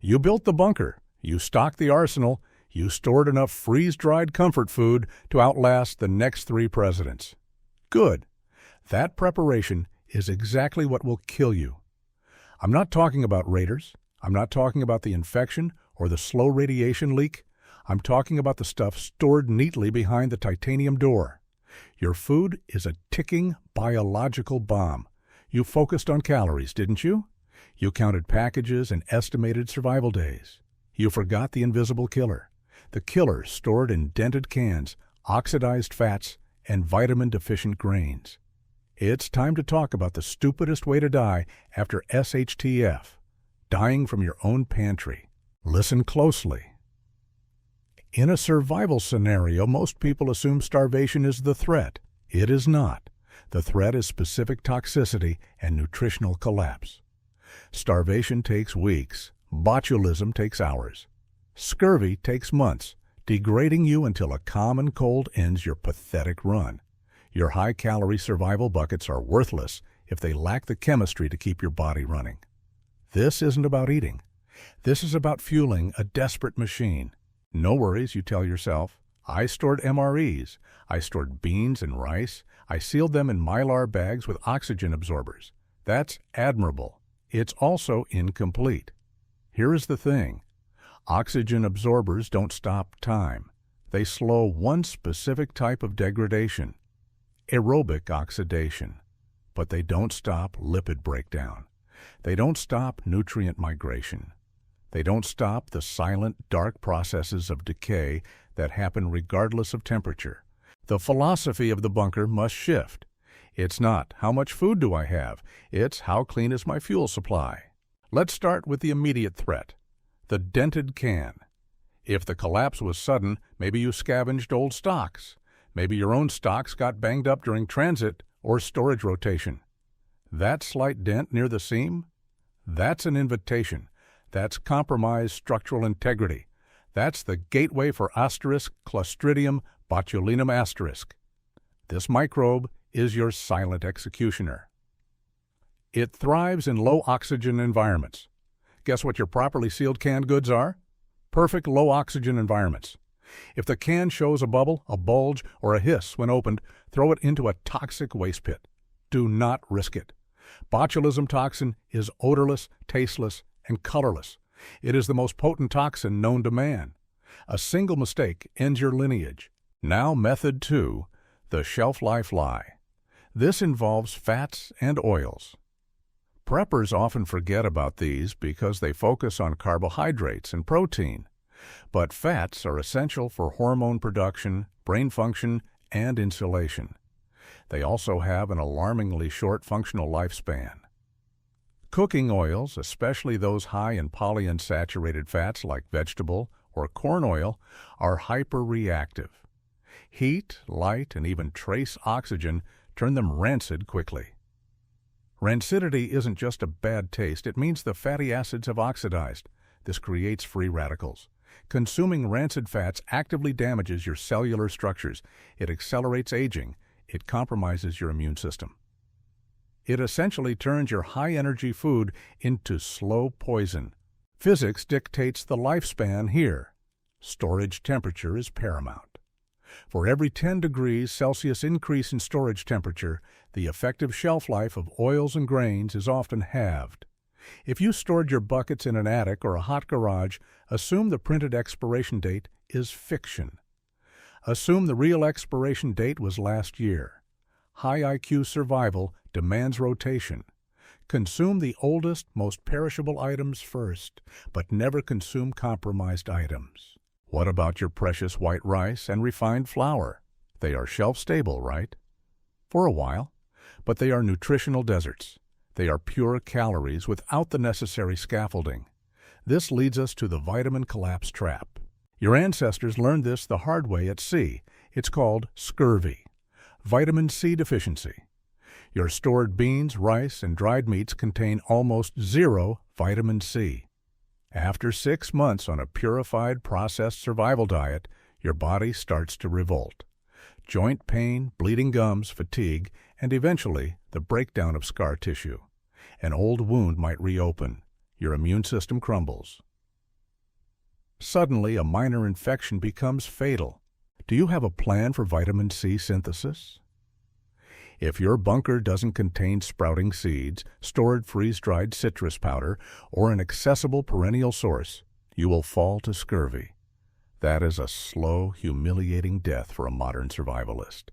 You built the bunker, you stocked the arsenal, you stored enough freeze-dried comfort food to outlast the next 3 presidents. Good. That preparation is exactly what will kill you. I'm not talking about raiders. I'm not talking about the infection or the slow radiation leak. I'm talking about the stuff stored neatly behind the titanium door. Your food is a ticking biological bomb. You focused on calories, didn't you? You counted packages and estimated survival days. You forgot the invisible killer. The killer stored in dented cans, oxidized fats, and vitamin-deficient grains. It's time to talk about the stupidest way to die after SHTF, dying from your own pantry. Listen closely. In a survival scenario, most people assume starvation is the threat. It is not. The threat is specific toxicity and nutritional collapse. Starvation takes weeks. Botulism takes hours. Scurvy takes months, degrading you until a common cold ends your pathetic run. Your high-calorie survival buckets are worthless if they lack the chemistry to keep your body running. This isn't about eating. This is about fueling a desperate machine. No worries, you tell yourself. I stored MREs. I stored beans and rice. I sealed them in Mylar bags with oxygen absorbers. That's admirable. It's also incomplete. Here is the thing. Oxygen absorbers don't stop time. They slow one specific type of degradation, aerobic oxidation. But they don't stop lipid breakdown. They don't stop nutrient migration. They don't stop the silent, dark processes of decay that happen regardless of temperature. The philosophy of the bunker must shift. It's not, how much food do I have? It's, how clean is my fuel supply? Let's start with the immediate threat, the dented can. If the collapse was sudden, maybe you scavenged old stocks. Maybe your own stocks got banged up during transit or storage rotation. That slight dent near the seam? That's an invitation. That's compromised structural integrity. That's the gateway for Clostridium botulinum asterisk. This microbe is your silent executioner. It thrives in low-oxygen environments. Guess what your properly sealed canned goods are? Perfect low-oxygen environments. If the can shows a bubble, a bulge, or a hiss when opened, throw it into a toxic waste pit. Do not risk it. Botulism toxin is odorless, tasteless, and colorless. It is the most potent toxin known to man. A single mistake ends your lineage. Now method 2, the shelf life lie. This involves fats and oils. Preppers often forget about these because they focus on carbohydrates and protein. But fats are essential for hormone production, brain function, and insulation. They also have an alarmingly short functional lifespan. Cooking oils, especially those high in polyunsaturated fats like vegetable or corn oil, are hyperreactive. Heat, light, and even trace oxygen turn them rancid quickly. Rancidity isn't just a bad taste, it means the fatty acids have oxidized. This creates free radicals. Consuming rancid fats actively damages your cellular structures. It accelerates aging. It compromises your immune system. It essentially turns your high-energy food into slow poison. Physics dictates the lifespan here. Storage temperature is paramount. For every 10 degrees Celsius increase in storage temperature, the effective shelf life of oils and grains is often halved. If you stored your buckets in an attic or a hot garage, assume the printed expiration date is fiction. Assume the real expiration date was last year. High IQ survival demands rotation. Consume the oldest, most perishable items first, but never consume compromised items. What about your precious white rice and refined flour? They are shelf-stable, right? For a while. But they are nutritional deserts. They are pure calories without the necessary scaffolding. This leads us to the vitamin collapse trap. Your ancestors learned this the hard way at sea. It's called scurvy. Vitamin C deficiency. Your stored beans, rice, and dried meats contain almost zero vitamin C. After 6 months on a purified, processed survival diet, your body starts to revolt. Joint pain, bleeding gums, fatigue, and eventually the breakdown of scar tissue. An old wound might reopen. Your immune system crumbles. Suddenly, a minor infection becomes fatal. Do you have a plan for vitamin C synthesis? If your bunker doesn't contain sprouting seeds, stored freeze-dried citrus powder, or an accessible perennial source, you will fall to scurvy. That is a slow, humiliating death for a modern survivalist.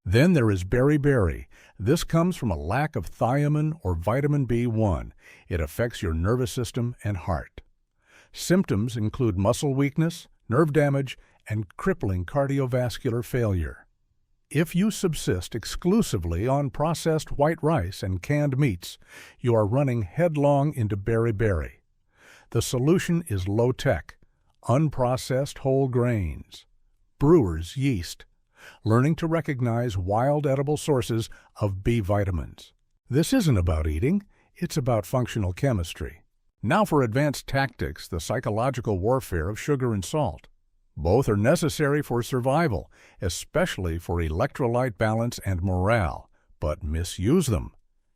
Then there is beriberi. This comes from a lack of thiamine or vitamin B1. It affects your nervous system and heart. Symptoms include muscle weakness, nerve damage, and crippling cardiovascular failure. If you subsist exclusively on processed white rice and canned meats, you are running headlong into beriberi. The solution is low-tech, unprocessed whole grains, brewer's yeast, learning to recognize wild edible sources of B vitamins. This isn't about eating, it's about functional chemistry. Now for advanced tactics, the psychological warfare of sugar and salt. Both are necessary for survival, especially for electrolyte balance and morale, but misuse them,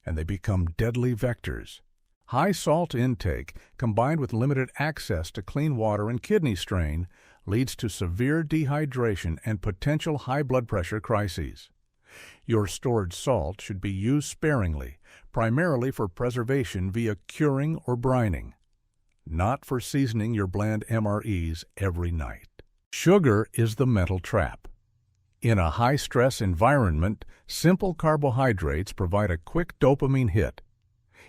and they become deadly vectors. High salt intake, combined with limited access to clean water and kidney strain, leads to severe dehydration and potential high blood pressure crises. Your stored salt should be used sparingly, primarily for preservation via curing or brining, not for seasoning your bland MREs every night. Sugar is the mental trap. In a high-stress environment, simple carbohydrates provide a quick dopamine hit.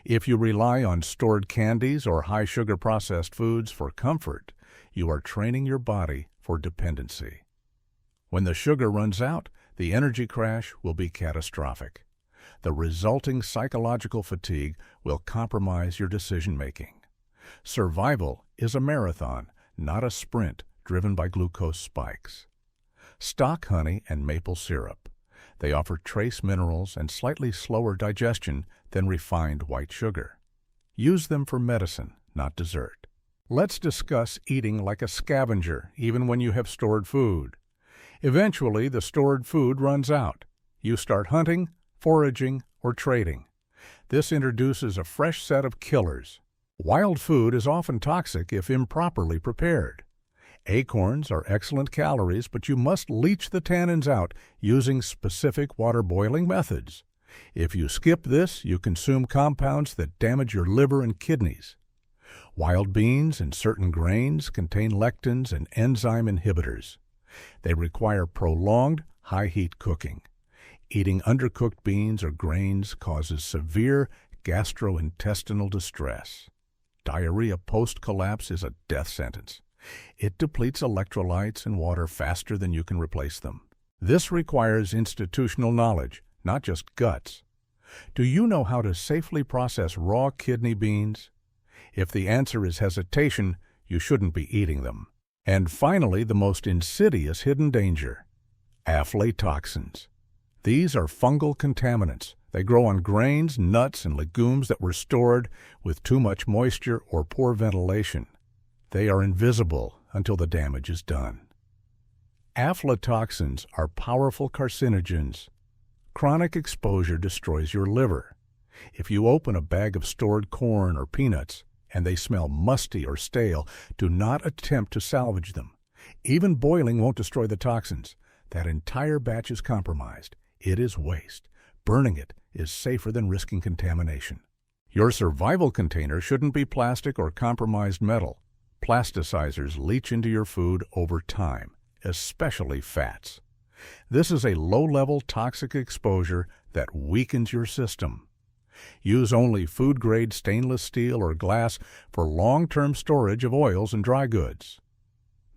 If you rely on stored candies or high-sugar processed foods for comfort, you are training your body for dependency. When the sugar runs out, the energy crash will be catastrophic. The resulting psychological fatigue will compromise your decision-making. Survival is a marathon, not a sprint driven by glucose spikes. Stock honey and maple syrup. They offer trace minerals and slightly slower digestion than refined white sugar. Use them for medicine, not dessert. Let's discuss eating like a scavenger, even when you have stored food. Eventually, the stored food runs out. You start hunting, foraging, or trading. This introduces a fresh set of killers. Wild food is often toxic if improperly prepared. Acorns are excellent calories, but you must leach the tannins out using specific water boiling methods. If you skip this, you consume compounds that damage your liver and kidneys. Wild beans and certain grains contain lectins and enzyme inhibitors. They require prolonged, high-heat cooking. Eating undercooked beans or grains causes severe gastrointestinal distress. Diarrhea post-collapse is a death sentence. It depletes electrolytes and water faster than you can replace them. This requires institutional knowledge, not just guts. Do you know how to safely process raw kidney beans? If the answer is hesitation, you shouldn't be eating them. And finally, the most insidious hidden danger: aflatoxins. These are fungal contaminants. They grow on grains, nuts, and legumes that were stored with too much moisture or poor ventilation. They are invisible until the damage is done. Aflatoxins are powerful carcinogens. Chronic exposure destroys your liver. If you open a bag of stored corn or peanuts and they smell musty or stale, do not attempt to salvage them. Even boiling won't destroy the toxins. That entire batch is compromised. It is waste. Burning it is safer than risking contamination. Your survival container shouldn't be plastic or compromised metal. Plasticizers leach into your food over time, especially fats. This is a low-level toxic exposure that weakens your system. Use only food-grade stainless steel or glass for long-term storage of oils and dry goods.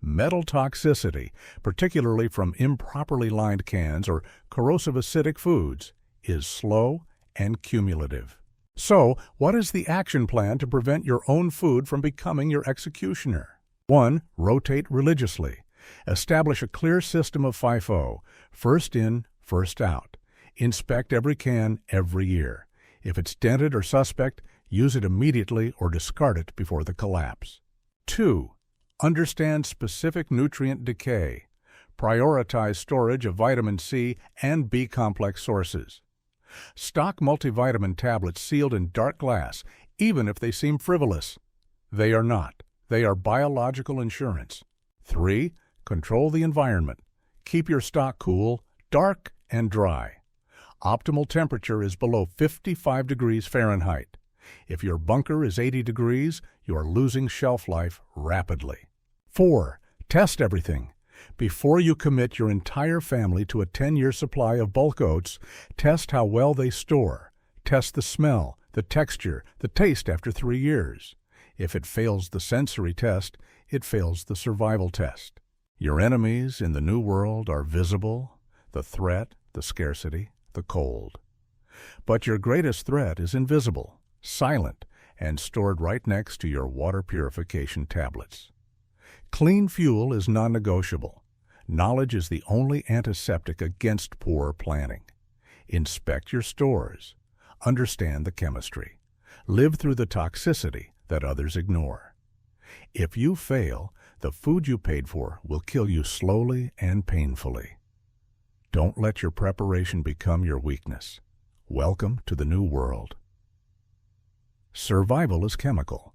Metal toxicity, particularly from improperly lined cans or corrosive acidic foods, is slow and cumulative. So, what is the action plan to prevent your own food from becoming your executioner? 1. Rotate religiously. Establish a clear system of FIFO, first in, first out. Inspect every can every year. If it's dented or suspect, use it immediately or discard it before the collapse. 2. Understand specific nutrient decay. Prioritize storage of vitamin C and B complex sources. Stock multivitamin tablets sealed in dark glass, even if they seem frivolous. They are not. They are biological insurance. 3. Control the environment. Keep your stock cool, dark, and dry. Optimal temperature is below 55 degrees Fahrenheit. If your bunker is 80 degrees, you are losing shelf life rapidly. 4. Test everything. Before you commit your entire family to a 10-year supply of bulk oats, test how well they store. Test the smell, the texture, the taste after 3 years. If it fails the sensory test, it fails the survival test. Your enemies in the New World are visible: the threat, the scarcity, the cold. But your greatest threat is invisible, silent, and stored right next to your water purification tablets. Clean fuel is non-negotiable. Knowledge is the only antiseptic against poor planning. Inspect your stores. Understand the chemistry. Live through the toxicity that others ignore. If you fail, the food you paid for will kill you slowly and painfully. Don't let your preparation become your weakness. Welcome to the New World. Survival is chemical.